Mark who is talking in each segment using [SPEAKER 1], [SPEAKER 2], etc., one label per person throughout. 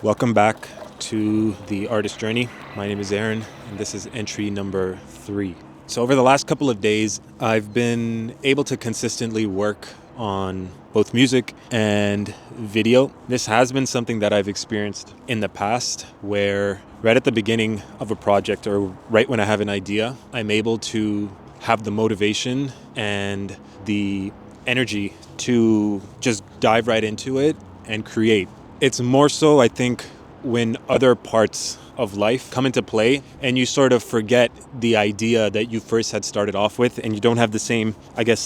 [SPEAKER 1] Welcome back to the artist journey. My name is Aaron, and this is entry number 3. So, over the last couple of days, I've been able to consistently work on both music and video. This has been something that I've experienced in the past where, right at the beginning of a project or right when I have an idea, I'm able to have the motivation and the energy to just dive right into it and create. It's more so, I think, when other parts of life come into play and you sort of forget the idea that you first had started off with, and you don't have the same,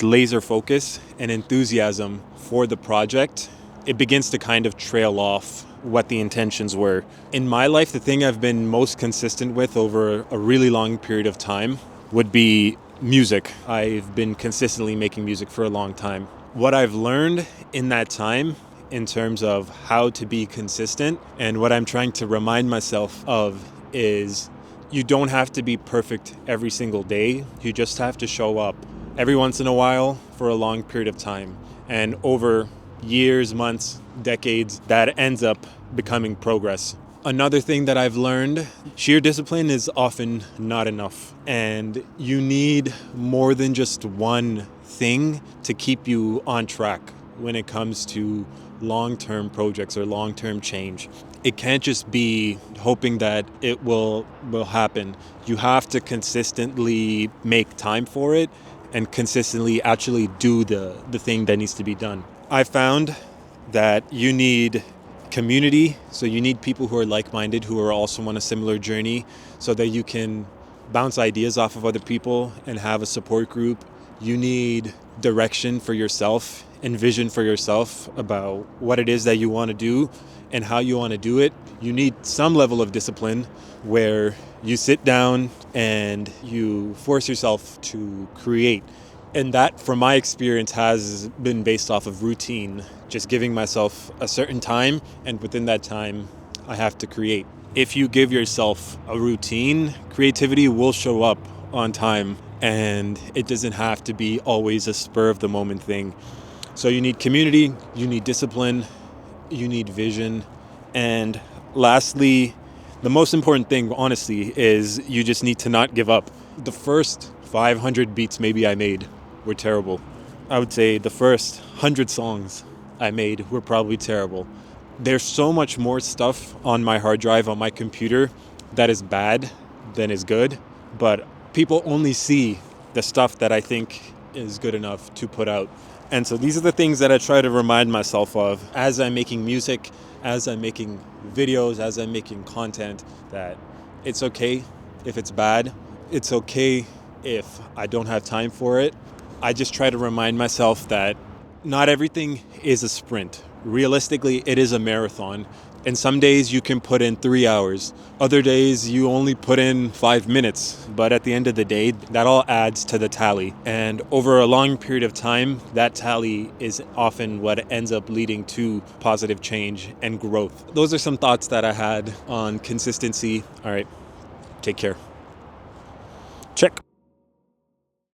[SPEAKER 1] laser focus and enthusiasm for the project. It begins to kind of trail off what the intentions were. In my life, the thing I've been most consistent with over a really long period of time would be music. I've been consistently making music for a long time. What I've learned in that time in terms of how to be consistent, and what I'm trying to remind myself of, is you don't have to be perfect every single day. You just have to show up every once in a while for a long period of time. And over years, months, decades, that ends up becoming progress. Another thing that I've learned, sheer discipline is often not enough. And you need more than just one thing to keep you on track when it comes to long-term projects or long-term change. It can't just be hoping that it will happen. You have to consistently make time for it and consistently actually do the thing that needs to be done. I found that you need community, so you need people who are like-minded, who are also on a similar journey, so that you can bounce ideas off of other people and have a support group. You need direction for yourself and vision for yourself about what it is that you want to do and how you want to do it. You need some level of discipline where you sit down and you force yourself to create. And that, from my experience, has been based off of routine, just giving myself a certain time, and within that time, I have to create. If you give yourself a routine, creativity will show up on time, and it doesn't have to be always a spur of the moment thing. So you need community, you need discipline, you need vision, and lastly, the most important thing, honestly, is you just need to not give up. The first 500 beats maybe I made were terrible. I would say the first 100 songs I made were probably terrible. There's so much more stuff on my hard drive, on my computer, that is bad than is good, but people only see the stuff that I think is good enough to put out. And so these are the things that I try to remind myself of as I'm making music, as I'm making videos, as I'm making content, that it's okay if it's bad. It's okay if I don't have time for it. I just try to remind myself that not everything is a sprint. Realistically, it is a marathon. And some days you can put in 3 hours. Other days you only put in 5 minutes. But at the end of the day, that all adds to the tally. And over a long period of time, that tally is often what ends up leading to positive change and growth. Those are some thoughts that I had on consistency. All right, take care. Check.